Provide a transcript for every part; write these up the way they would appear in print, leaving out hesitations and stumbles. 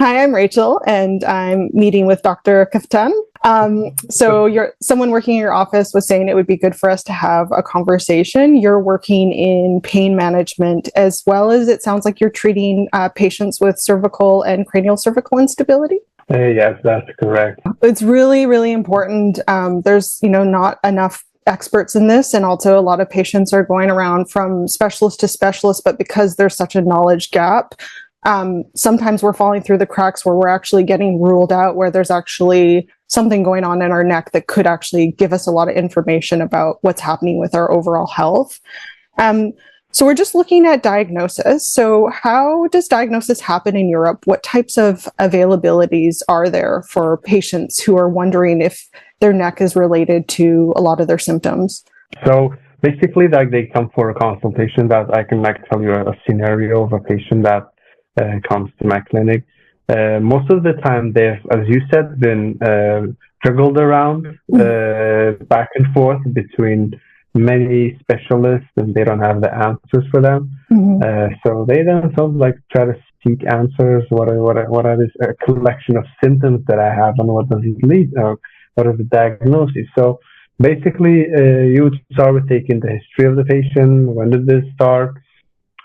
Hi, I'm Rachel, and I'm meeting with Dr. Kaftan. So someone working in your office was saying it would be good for us to have a conversation. You're working in pain management, as well as it sounds like you're treating patients with cervical and craniocervical instability. Yes, that's correct. It's really, really important. There's, not enough experts in this, and also a lot of patients are going around from specialist to specialist, but because there's such a knowledge gap, sometimes we're falling through the cracks where we're actually getting ruled out, where there's actually something going on in our neck that could actually give us a lot of information about what's happening with our overall health. So we're just looking at diagnosis. So how does diagnosis happen in Europe? What types of availabilities are there for patients who are wondering if their neck is related to a lot of their symptoms? So basically, they come for a consultation. That I can tell you a scenario of a patient that comes to my clinic. Most of the time, they've, as you said, been juggled around back and forth between many specialists, and they don't have the answers for them. So they themselves try to seek answers. What are this a collection of symptoms that I have, and what does it lead? What is the diagnosis? So basically, you would start with taking the history of the patient. When did this start?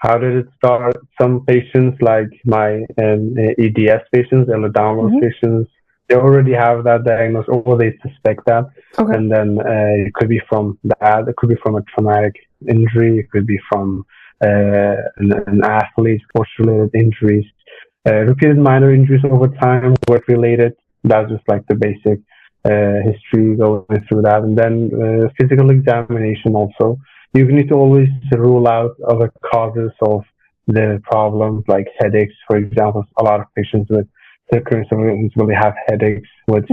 How did it start? Some patients, like my EDS patients, Ehlers-Danlos patients, they already have that diagnosis, or they suspect that. Okay. And then it could be from that. It could be from a traumatic injury. It could be from an athlete, sports-related injuries, repeated minor injuries over time, work-related. That's just the basic history going through that. And then physical examination also. You need to always rule out other causes of the problems, like headaches, for example. A lot of patients with cervical instability have headaches, which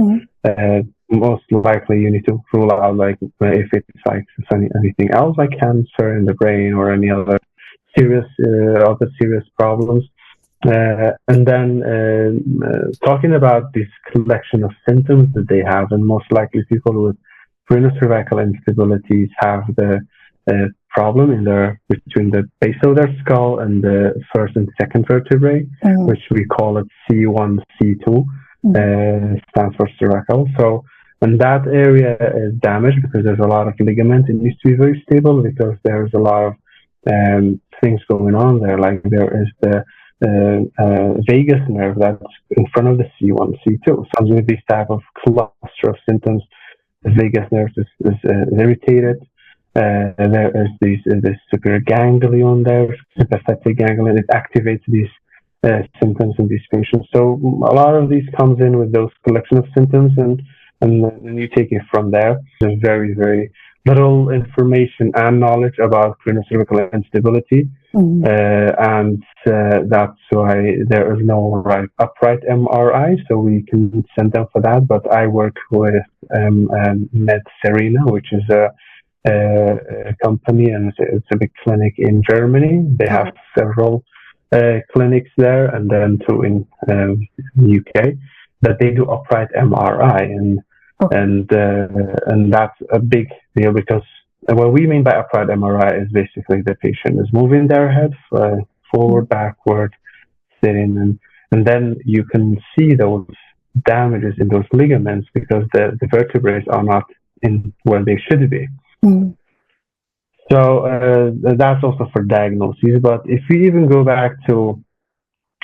most likely you need to rule out, if it's anything else, like cancer in the brain or any other serious problems. And then talking about this collection of symptoms that they have, and most likely people with craniocervical instabilities have the problem between the base of their skull and the first and second vertebrae, which we call it C1, C2, stands for cervical. So when that area is damaged, because there's a lot of ligament, it needs to be very stable, because there's a lot of things going on there. Like there is the vagus nerve that's in front of the C1, C2. So with this type of cluster of symptoms, the vagus nerve is irritated. There is this superior ganglion there, sympathetic ganglion. It activates these symptoms in these patients. So a lot of these comes in with those collection of symptoms, and then you take it from there. There's very, very little information and knowledge about craniocervical instability, and that's why there is no upright MRI, so we can send them for that. But I work with Med Serena, which is a company, and it's a big clinic in Germany. They have several clinics there, and then two in UK, that they do upright MRI, and that's a big deal, because what we mean by upright MRI is basically the patient is moving their head forward, backward, sitting, and then you can see those damages in those ligaments, because the vertebrae are not in where they should be. So that's also for diagnoses. But if we even go back to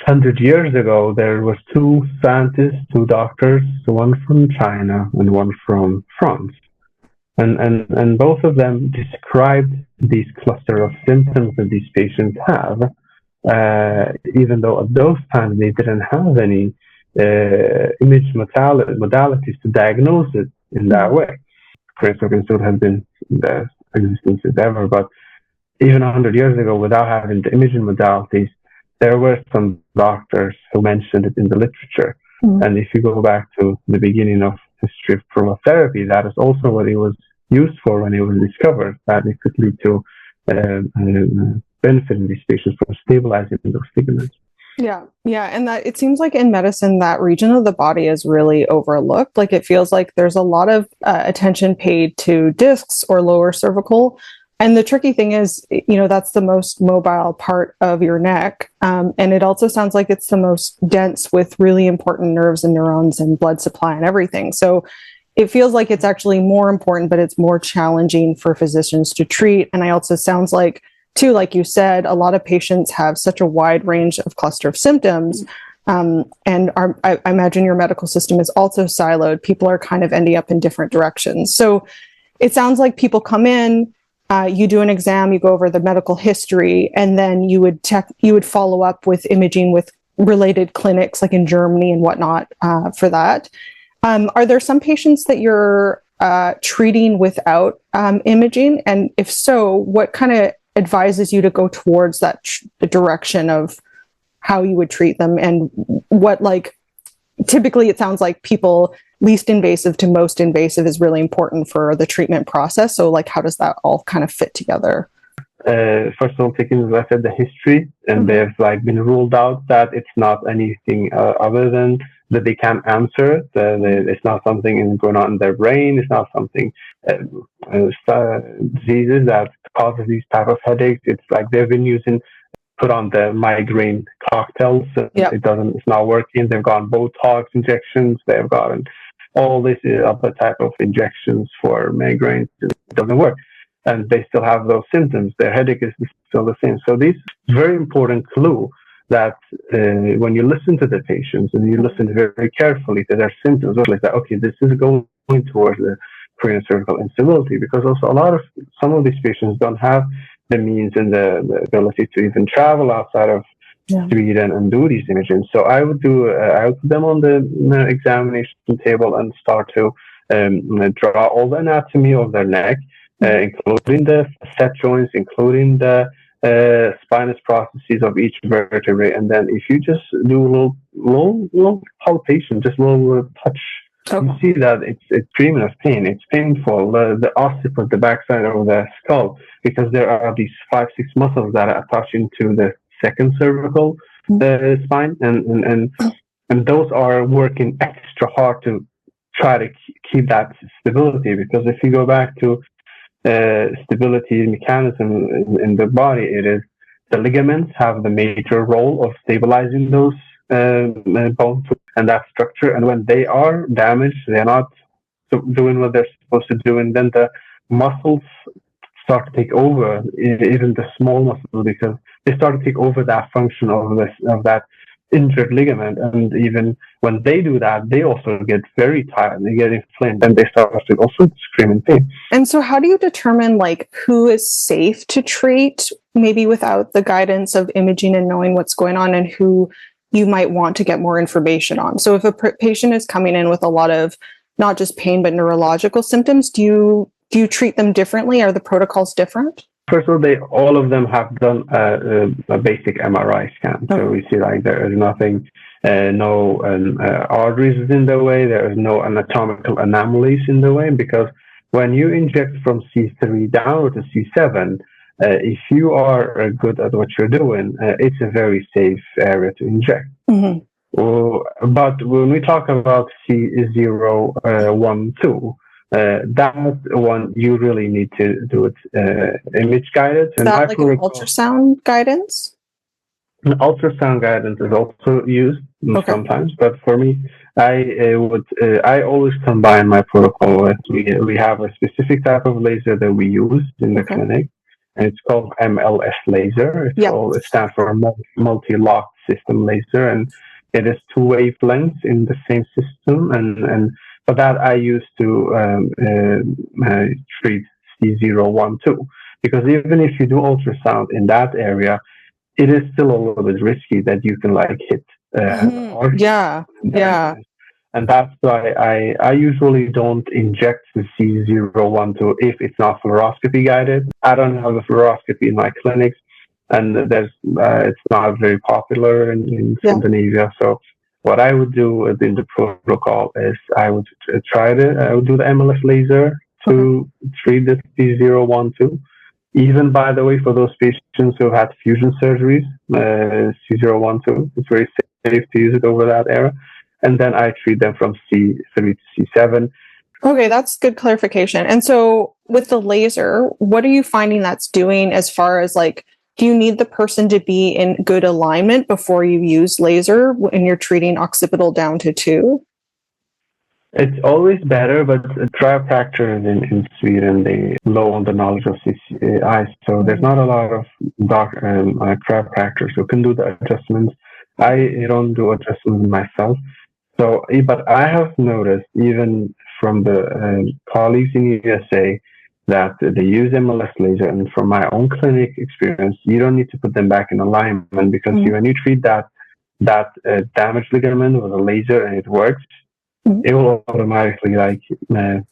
100 years ago, there was two scientists, two doctors, one from China and one from France, and both of them described these cluster of symptoms that these patients have, even though at those times they didn't have any image modalities to diagnose it in that way. Craniocervical has been in the existence ever, but even 100 years ago, without having the imaging modalities, there were some doctors who mentioned it in the literature. And if you go back to the beginning of history of prolotherapy, that is also what it was used for when it was discovered, that it could lead to benefit in these patients from stabilizing those ligaments. Yeah. And that it seems like in medicine, that region of the body is really overlooked. Like it feels like there's a lot of attention paid to discs or lower cervical, And the tricky thing is, that's the most mobile part of your neck. And it also sounds like it's the most dense with really important nerves and neurons and blood supply and everything. So it feels like it's actually more important, but it's more challenging for physicians to treat. And I also sounds like, too, like you said, a lot of patients have such a wide range of cluster of symptoms. And I imagine your medical system is also siloed. People are kind of ending up in different directions. So it sounds like people come in, you do an exam, you go over the medical history, and then you would follow up with imaging with related clinics like in Germany and whatnot for that. Are there some patients that you're treating without imaging? And if so, what kind of advises you to go towards that the direction of how you would treat them, and what, like, typically it sounds like people least invasive to most invasive is really important for the treatment process. So like, how does that all kind of fit together? First of all, taking, as I said, the history, and they've like been ruled out that it's not anything other than that they can't answer it. It's not something going on in their brain. It's not something diseases that causes these type of headaches. It's like they've been put on the migraine cocktails. Yep. It's not working. They've gotten Botox injections. They've gotten all this other type of injections for migraines. It doesn't work. And they still have those symptoms. Their headache is still the same. So this is a very important clue that when you listen to the patients and you listen very carefully to their symptoms, like that, okay, this is going towards the craniocervical instability, because also some of these patients don't have the means and the ability to even travel outside of Sweden and do these imaging. So I would put them on the examination table and start to draw all the anatomy of their neck, including the facet joints, including the spinous processes of each vertebrae. And then if you just do a little palpation, just a little touch, you see that it's screaming of pain. It's painful. The occiput, the backside of the skull, because there are these 5-6 muscles that are attaching to the second cervical spine, and those are working extra hard to try to keep that stability. Because if you go back to stability mechanism in the body, it is the ligaments have the major role of stabilizing those bones and that structure. And when they are damaged, they're not doing what they're supposed to do, and then the muscles start to take over, even the small muscles, because they start to take over that function of that injured ligament. And even when they do that, they also get very tired, they get inflamed, and they start to also scream in pain. And so how do you determine like who is safe to treat, maybe without the guidance of imaging and knowing what's going on, and who you might want to get more information on? So if a patient is coming in with a lot of not just pain but neurological symptoms, do you treat them differently? Are the protocols different? First of all, all of them have done a basic MRI scan. So we see like there is nothing, no arteries in the way, there is no anatomical anomalies in the way, because when you inject from C3 downward to C7, if you are good at what you're doing, it's a very safe area to inject. But when we talk about C0, 1, 2, that one you really need to do it image guided. Is that like an ultrasound guidance? Ultrasound guidance is also used sometimes, but for me, I always combine my protocol with we have a specific type of laser that we use in the clinic, and it's called MLS laser. It stands for multi-lock system laser, and it is 2 wavelengths in the same system, and for that I used to treat C0, 1, 2, because even if you do ultrasound in that area, it is still a little bit risky that you can like hit. And that's why I usually don't inject the C0, 1, 2 if it's not fluoroscopy guided. I don't have a fluoroscopy in my clinics, and it's not very popular in Scandinavia. So what I would do in the protocol is I would do the MLS laser to treat the C0, 1, 2. Even, by the way, for those patients who have had fusion surgeries, C0, 1, 2, it's very safe to use it over that era. And then I treat them from C3 to C7. Okay, that's good clarification. And so with the laser, what are you finding that's doing as far as like, do you need the person to be in good alignment before you use laser when you're treating occipital down to 2? It's always better, but chiropractors in Sweden, they low on the knowledge of CCI, so there's not a lot of chiropractors who can do the adjustments. I don't do adjustments myself. So, but I have noticed even from the colleagues in USA that they use MLS laser, and from my own clinic experience, you don't need to put them back in alignment because when you treat that damaged ligament with a laser and it works, it will automatically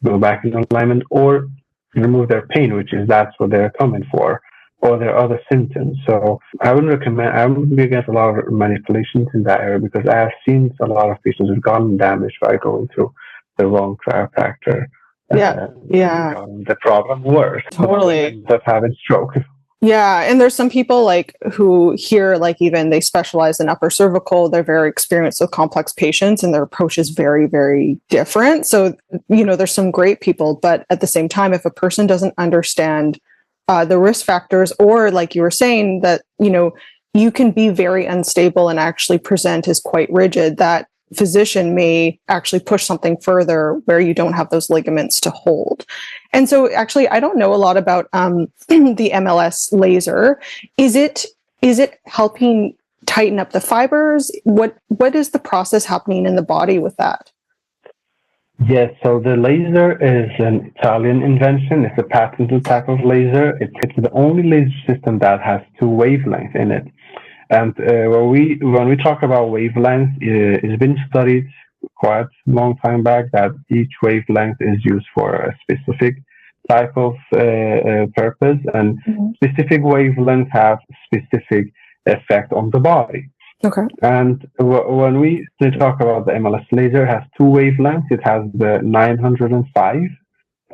go back in alignment or remove their pain, which is that's what they're coming for, or their other symptoms. So I wouldn't be against a lot of manipulations in that area because I have seen a lot of patients who've gotten damaged by going to the wrong chiropractor. The problem worse. Totally. Of having stroke. Yeah. And there's some people like who here, like even they specialize in upper cervical, they're very experienced with complex patients and their approach is very, very different. So, there's some great people, but at the same time, if a person doesn't understand the risk factors, or like you were saying that, you can be very unstable and actually present as quite rigid, that physician may actually push something further where you don't have those ligaments to hold. And so actually, I don't know a lot about the MLS laser. Is it helping tighten up the fibers? What is the process happening in the body with that? Yes, so the laser is an Italian invention. It's a patented type of laser. It's the only laser system that has 2 wavelengths in it. And when we talk about wavelength, it's been studied quite a long time back that each wavelength is used for a specific type of purpose, and specific wavelengths have specific effect on the body. Okay. And when we talk about the MLS laser, it has 2 wavelengths. It has the 905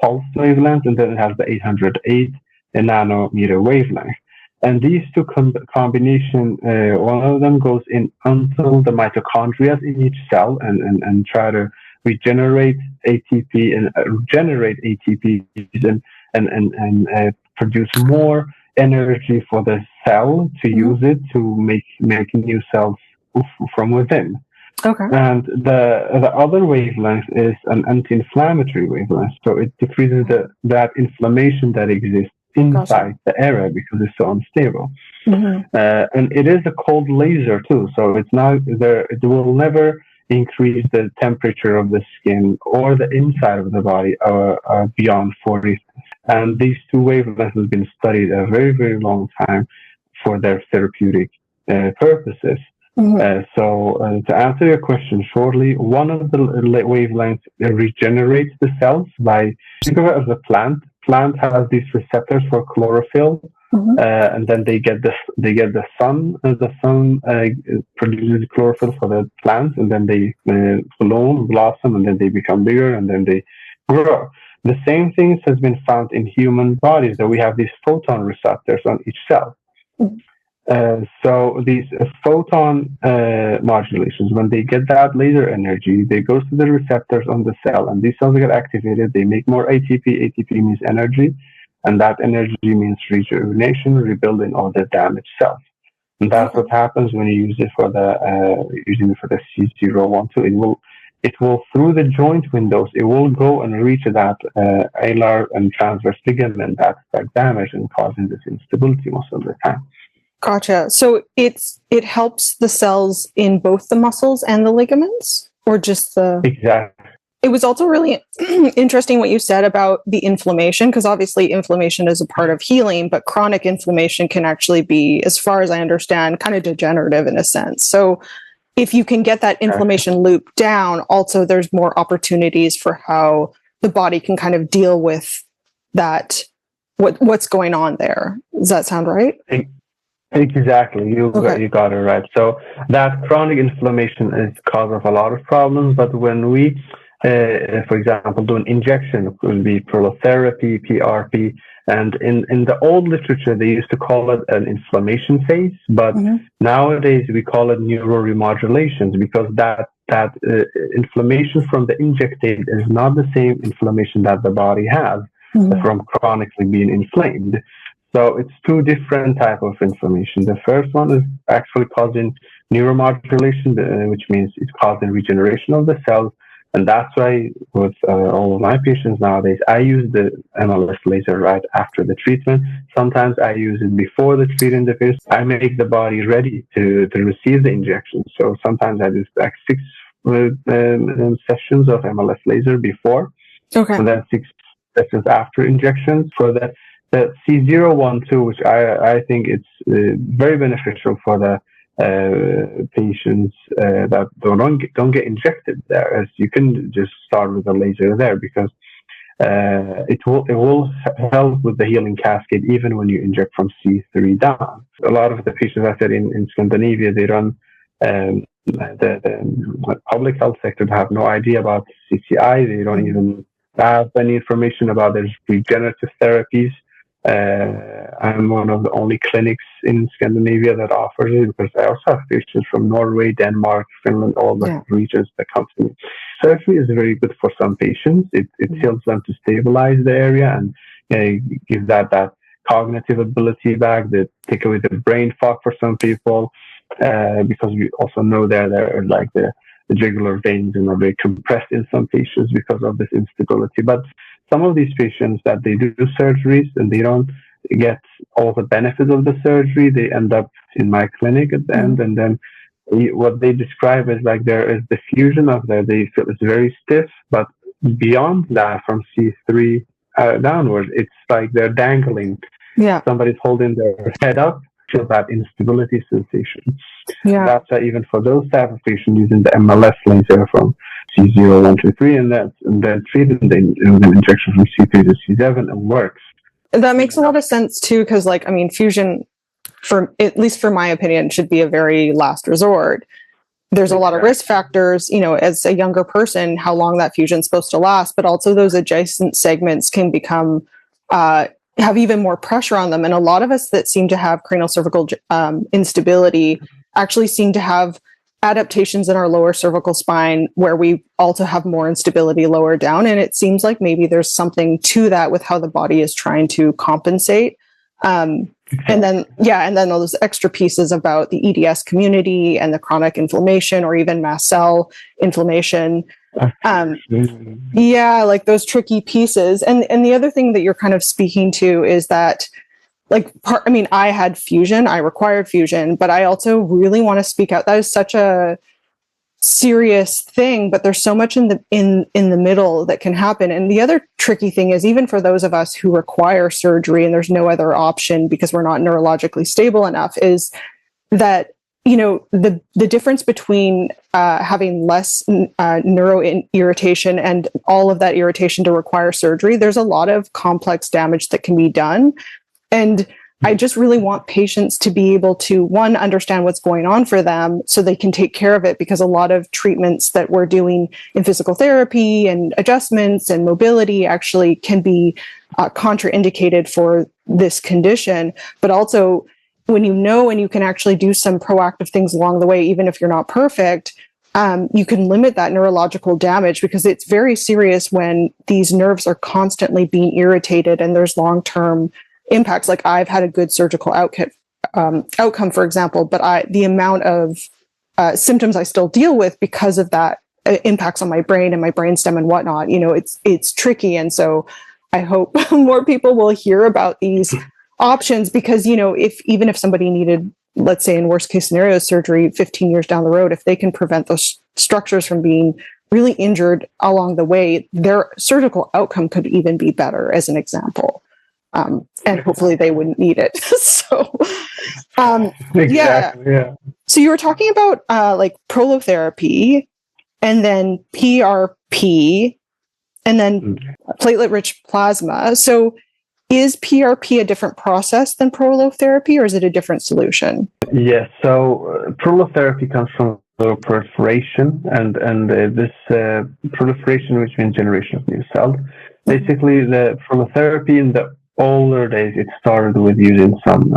pulse wavelength, and then it has the 808 nanometer wavelength. And these 2 combination, one of them goes in until the mitochondria in each cell and try to regenerate ATP and generate ATP and produce more energy for the cell to use it to make new cells from within. Okay. And the other wavelength is an anti-inflammatory wavelength, so it decreases that inflammation that exists inside the area because it's so unstable. And it is a cold laser too, so it's not there. It will never increase the temperature of the skin or the inside of the body beyond 40. And these 2 wavelengths have been studied a very, very long time for their therapeutic purposes. So to answer your question shortly, one of the wavelengths regenerates the cells by, think of it as a plant. Plant has these receptors for chlorophyll, and then they get the sun, and the sun produces chlorophyll for the plants, and then they blossom, and then they become bigger, and then they grow. The same thing has been found in human bodies, that we have these photon receptors on each cell. So these photon modulations, when they get that laser energy, they go to the receptors on the cell, and these cells get activated. They make more ATP. ATP means energy, and that energy means rejuvenation, rebuilding all the damaged cells. And that's what happens when you use it for the C012. It will through the joint windows. It will go and reach that alar and transverse ligament that's damaged and causing this instability most of the time. Gotcha. So it helps the cells in both the muscles and the ligaments, or just the... Exactly. It was also really interesting what you said about the inflammation, because obviously inflammation is a part of healing, but chronic inflammation can actually be, as far as I understand, kind of degenerative in a sense. So if you can get that inflammation loop down, also there's more opportunities for how the body can kind of deal with that, what's going on there. Does that sound right? Exactly. You got it right. So that chronic inflammation is cause of a lot of problems, but when we, for example, do an injection, it could be Prolotherapy, PRP, and in the old literature, they used to call it an inflammation phase, but nowadays we call it neuroremodulations, because that that inflammation from the injected is not the same inflammation that the body has from chronically being inflamed. So it's two different types of inflammation. The first one is actually causing neuromodulation, which means it's causing regeneration of the cells. And that's why with all of my patients nowadays, I use the MLS laser right after the treatment. Sometimes I use it before the treatment. I make the body ready to receive the injection. So sometimes I do like 6 sessions of MLS laser before, and then 6 sessions after injections. For the C012, which I think it's very beneficial for the patients that don't get injected there, as you can just start with a laser there, because it will help with the healing cascade even when you inject from C3 down. A lot of the patients I said in Scandinavia, they run the public health sector have no idea about CCI. They don't even have any information about their regenerative therapies. I'm one of the only clinics in Scandinavia that offers it, because I also have patients from Norway, Denmark, Finland, all the regions that come to me. Surgery is very good for some patients. It helps them to stabilize the area and give that cognitive ability back, take away the brain fog for some people, because we also know there are like the jugular veins are very compressed in some patients because of this instability. But some of these patients that they do surgeries and they don't get all the benefits of the surgery, they end up in my clinic at the end, and then what they describe is like there is diffusion of there. They feel it's very stiff, but beyond that, from C3 downwards, it's like they're dangling. Yeah, somebody's holding their head up. Feel that instability sensation. Yeah, that's why even for those type of patients using the MLS laser from C0, 1, 2, 3, and then treating the injection from C3 to C7, it works. That makes a lot of sense too, because like, I mean, fusion, for at least for my opinion, should be a very last resort. There's a lot of risk factors, as a younger person, how long that fusion is supposed to last, but also those adjacent segments can become have even more pressure on them. And a lot of us that seem to have craniocervical instability actually seem to have adaptations in our lower cervical spine where we also have more instability lower down. And it seems like maybe there's something to that with how the body is trying to compensate. And then those extra pieces about the EDS community and the chronic inflammation or even mast cell inflammation. Like those tricky pieces. And the other thing that you're kind of speaking to is that, I had fusion, I required fusion, but I also really want to speak out. That is such a serious thing, but there's so much in the middle that can happen. And the other tricky thing is, even for those of us who require surgery and there's no other option because we're not neurologically stable enough, is that the difference between having less neuro irritation and all of that irritation to require surgery, there's a lot of complex damage that can be done. And I just really want patients to be able to, one, understand what's going on for them so they can take care of it, because a lot of treatments that we're doing in physical therapy and adjustments and mobility actually can be contraindicated for this condition. But also, when and you can actually do some proactive things along the way, even if you're not perfect, you can limit that neurological damage, because it's very serious when these nerves are constantly being irritated and there's long-term impacts. Like, I've had a good surgical outcome, for example, but the amount of symptoms I still deal with because of that impacts on my brain and my brainstem and whatnot, it's tricky. And so I hope more people will hear about these options, because, even if somebody needed, let's say in worst case scenario, surgery 15 years down the road, if they can prevent those structures from being really injured along the way, their surgical outcome could even be better, as an example. And hopefully they wouldn't need it. So, So you were talking about prolotherapy, and then PRP, and then platelet-rich plasma. So is PRP a different process than prolotherapy, or is it a different solution? Yes. So prolotherapy comes from proliferation, and this proliferation, which means generation of new cells. Basically, the prolotherapy in the older days, it started with using some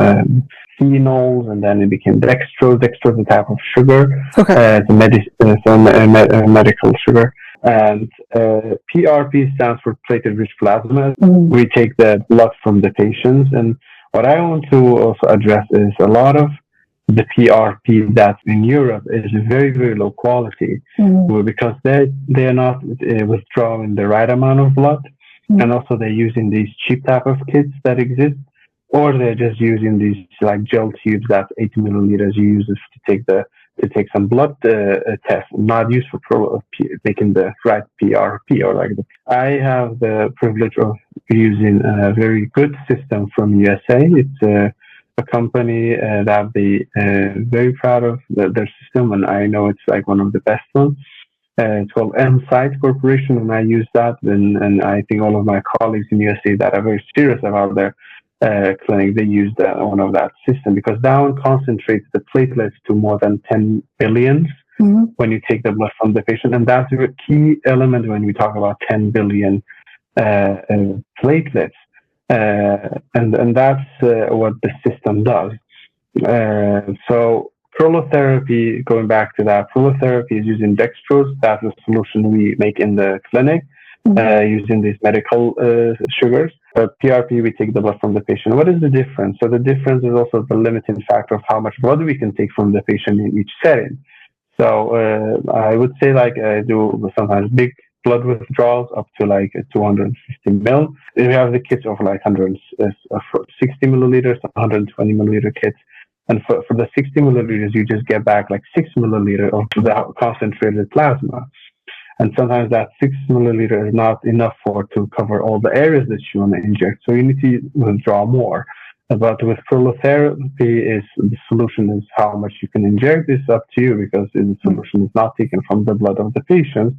phenols, and then it became dextrose. Dextrose is a type of sugar. Okay. It's a medical sugar. And PRP stands for platelet rich plasma. Mhm. We take the blood from the patients. And what I want to also address is a lot of the PRP that's in Europe is very, very low quality, because they're not withdrawing the right amount of blood. And also they're using these cheap type of kits that exist, or they're just using these like gel tubes that's 80 milliliters you use to take some blood test, not used for making the right PRP or like that. I have the privilege of using a very good system from USA. It's a company that they very proud of their system, and I know it's like one of the best ones. It's called M-Site Corporation, and I use that. And I think all of my colleagues in USA that are very serious about their clinic, they use one of that system, because that one concentrates the platelets to more than 10 billion when you take the blood from the patient. And that's a key element when we talk about 10 billion platelets. And that's what the system does. So prolotherapy, going back to that, prolotherapy is using dextrose. That's a solution we make in the clinic using these medical sugars. But PRP, we take the blood from the patient. What is the difference? So the difference is also the limiting factor of how much blood we can take from the patient in each setting. So I would say like I do sometimes big blood withdrawals up to like 250 mil. We have the kits of like 60 milliliters, 120 milliliter kits. And for the 60 milliliters, you just get back like 6 milliliters of the concentrated plasma. And sometimes that 6 milliliter is not enough to cover all the areas that you want to inject. So you need to withdraw more. But with prolotherapy, the solution is how much you can inject. It's up to you, because the solution is not taken from the blood of the patient.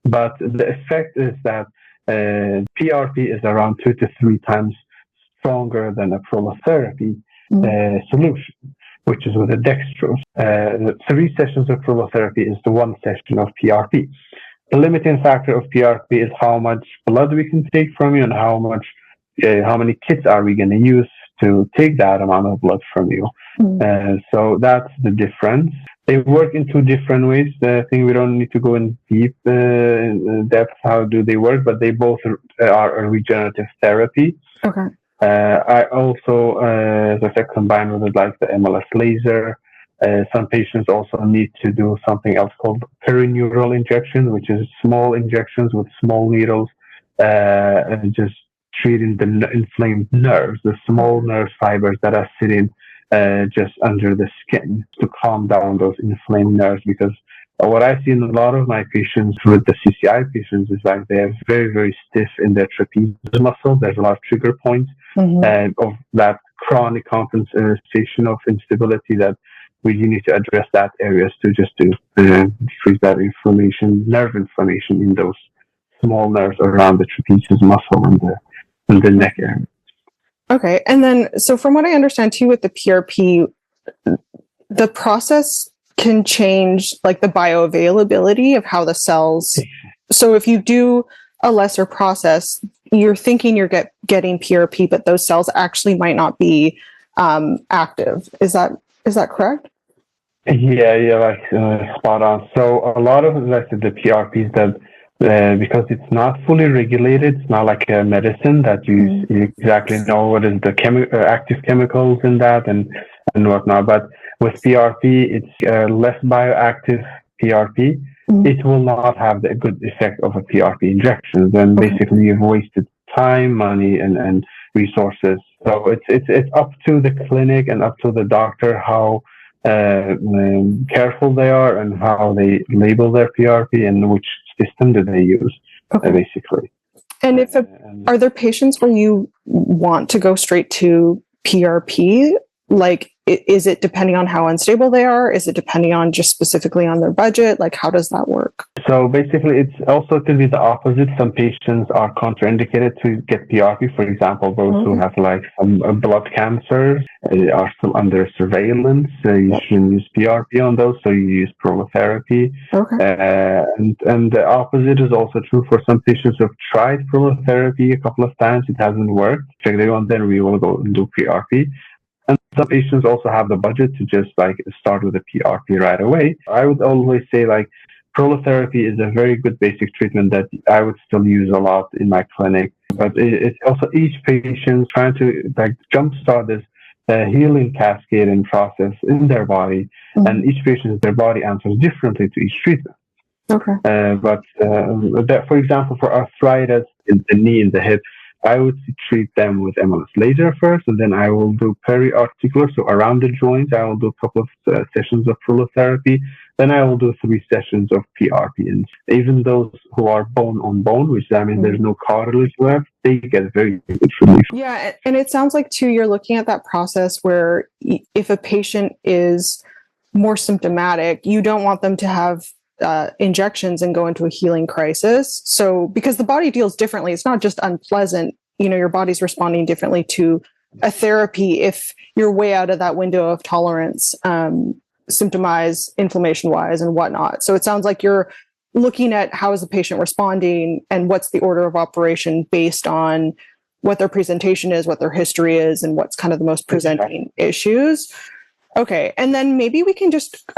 But the effect is that PRP is around 2 to 3 times stronger than a prolotherapy solution, which is with a dextrose. 3 sessions of prolotherapy is the 1 session of PRP. The limiting factor of PRP is how much blood we can take from you, and how many kits are we going to use to take that amount of blood from you. So that's the difference. They work in 2 different ways. I think we don't need to go in deep in depth how do they work, but they both are a regenerative therapy. Okay. I also, as I said, combine with it like the MLS laser. Some patients also need to do something else called perineural injection, which is small injections with small needles, and just treating the inflamed nerves, the small nerve fibers that are sitting just under the skin, to calm down those inflamed nerves. Because what I see in a lot of my patients with the CCI patients is like they are very, very stiff in their trapezius muscle. There's a lot of trigger points of that chronic compensation of instability that we need to address that areas to decrease that inflammation, nerve inflammation in those small nerves around the trapezius muscle and the neck area. Okay. And then, so from what I understand too, with the PRP, the process can change like the bioavailability of how the cells. So if you do a lesser process, you're thinking you're getting PRP, but those cells actually might not be active. Is that correct? Yeah, like spot on. So a lot of like the PRPs that because it's not fully regulated, it's not like a medicine that you exactly know what is the active chemicals in that and whatnot. But with PRP, it's less bioactive PRP. It will not have the good effect of a PRP injection. Then basically you've wasted time, money, and resources. So it's up to the clinic and up to the doctor how careful they are and how they label their PRP and which system do they use, basically. And are there patients where you want to go straight to PRP? Like, is it depending on how unstable they are? Is it depending on just specifically on their budget? Like, how does that work? So basically, it's also could be the opposite. Some patients are contraindicated to get PRP. For example, those who have like some blood cancers are still under surveillance. You shouldn't use PRP on those, so you use prolotherapy. And the opposite is also true for some patients who have tried prolotherapy a couple of times. It hasn't worked. Check they want, then we will go and do PRP. And some patients also have the budget to just like start with a PRP right away. I would always say like prolotherapy is a very good basic treatment that I would still use a lot in my clinic. But it's also each patient trying to like jumpstart this healing cascade and process in their body. Mm-hmm. And each patient, their body answers differently to each treatment. Okay. But for example, for arthritis in the knee and the hip, I would treat them with MLS laser first, and then I will do periarticular, so around the joints. I will do a couple of sessions of prolotherapy. Then I will do 3 sessions of PRP. And even those who are bone on bone, which that means there's no cartilage left, they get very good relief. Yeah, and it sounds like too you're looking at that process where if a patient is more symptomatic, you don't want them to have injections and go into a healing crisis. So because the body deals differently, it's not just unpleasant. Your body's responding differently to a therapy if you're way out of that window of tolerance, symptom-wise, inflammation-wise, and whatnot. So it sounds like you're looking at how is the patient responding and what's the order of operation based on what their presentation is, what their history is, and what's kind of the most presenting issues. Okay, and then maybe we can just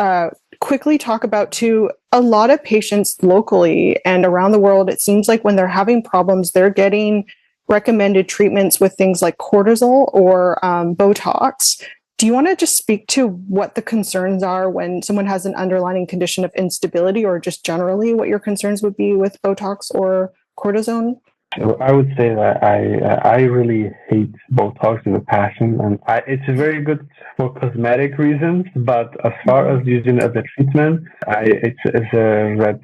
quickly talk about too, a lot of patients locally and around the world, it seems like when they're having problems, they're getting recommended treatments with things like cortisol or Botox. Do you want to just speak to what the concerns are when someone has an underlying condition of instability, or just generally what your concerns would be with Botox or cortisone? So I would say that I really hate Botox with a passion, and it's very good for cosmetic reasons. But as far as using it as a treatment, it's a red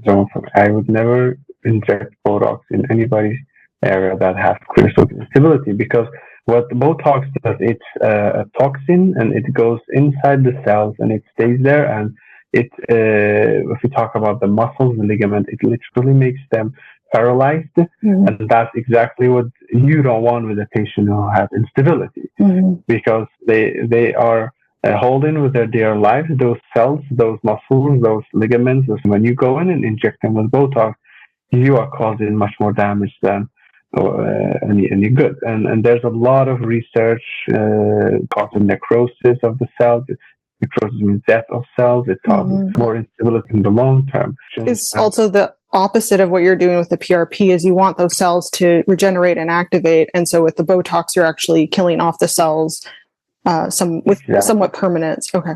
zone for me. I would never inject Botox in anybody's area that has clear instability, because what Botox does, it's a toxin and it goes inside the cells and it stays there. And if we talk about the muscles, the ligament, it literally makes them paralyzed, and that's exactly what you don't want with a patient who has instability, because they are holding with their dear life those cells, those muscles, those ligaments. When you go in and inject them with Botox, you are causing much more damage than any good. And there's a lot of research causing necrosis of the cells. Necrosis means death of cells. It causes more instability in the long term. It's also the opposite of what you're doing with the PRP, is you want those cells to regenerate and activate. And so with the Botox, you're actually killing off the cells somewhat permanence. Okay.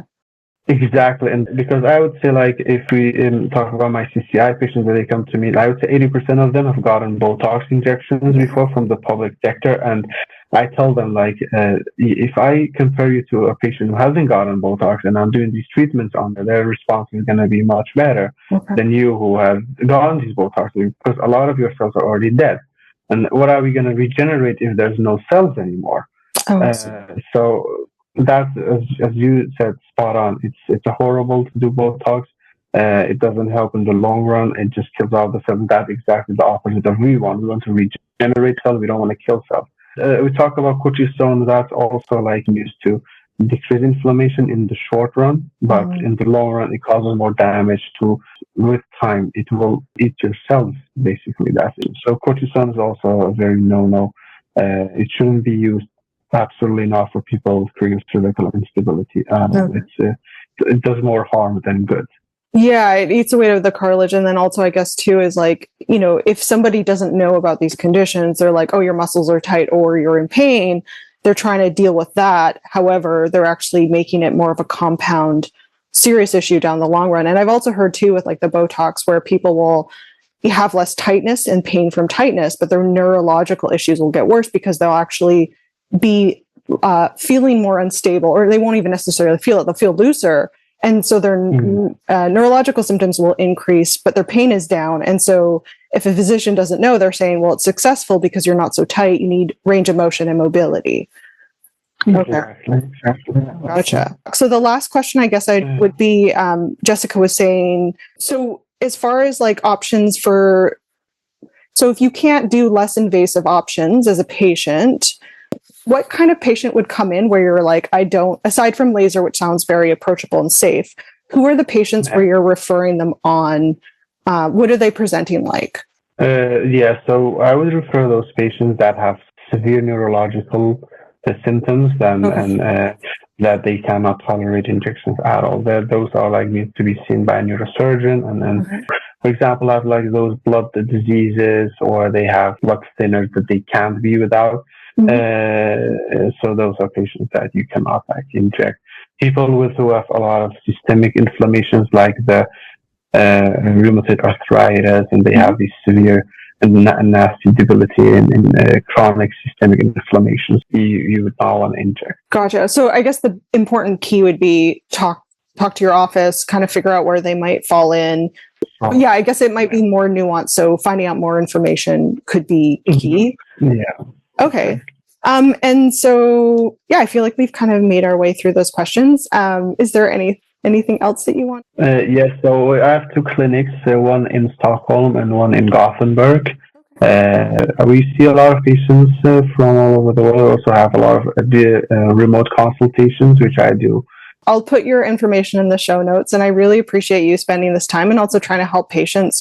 Exactly. And because I would say, like, if we talk about my CCI patients that they come to me, I would say 80% of them have gotten Botox injections before from the public sector. And I tell them, like, if I compare you to a patient who hasn't gotten Botox and I'm doing these treatments on them, their response is going to be much better than you who have gotten these Botox, because a lot of your cells are already dead. And what are we going to regenerate if there's no cells anymore? So that's, as you said, spot on. It's horrible to do Botox. It doesn't help in the long run. It just kills out the cells. That's exactly the opposite of we want. We want to regenerate cells. We don't want to kill cells. We talk about cortisone. That's also like used to decrease inflammation in the short run, but in the long run, it causes more damage with time. It will eat your cells, basically. That's it. So cortisone is also a very no-no. It shouldn't be used. Absolutely not for people with craniocervical instability. It does more harm than good. Yeah, it eats away at the cartilage. And then also, I guess, too, is like, if somebody doesn't know about these conditions, they're like, oh, your muscles are tight or you're in pain. They're trying to deal with that. However, they're actually making it more of a compound, serious issue down the long run. And I've also heard, too, with like the Botox, where people will have less tightness and pain from tightness, but their neurological issues will get worse because they'll actually be feeling more unstable, or they won't even necessarily feel it. They'll feel looser. And so their neurological symptoms will increase, but their pain is down. And so if a physician doesn't know, they're saying, well, it's successful because you're not so tight. You need range of motion and mobility. Okay. Exactly. Gotcha. So the last question, I guess, would be, Jessica was saying, so as far as like options so if you can't do less invasive options as a patient, what kind of patient would come in where you're like, aside from laser, which sounds very approachable and safe, who are the patients where you're referring them on? What are they presenting like? So I would refer those patients that have severe neurological the symptoms and that they cannot tolerate injections at all. Those are like need to be seen by a neurosurgeon. And then, for example, have like those blood diseases, or they have blood thinners that they can't be without. So those are patients that you cannot like inject. People who have a lot of systemic inflammations, like the rheumatoid arthritis, and they have these severe and nasty debility and chronic systemic inflammations, you would not want to inject. Gotcha. So I guess the important key would be talk to your office, kind of figure out where they might fall in. Yeah, I guess it might be more nuanced. So finding out more information could be key. Yeah. Okay. And so, yeah, I feel like we've kind of made our way through those questions. Is there anything else that you want? Yes. So I have two clinics, one in Stockholm and one in Gothenburg. We see a lot of patients from all over the world. We also have a lot of remote consultations, which I do. I'll put your information in the show notes, and I really appreciate you spending this time and also trying to help patients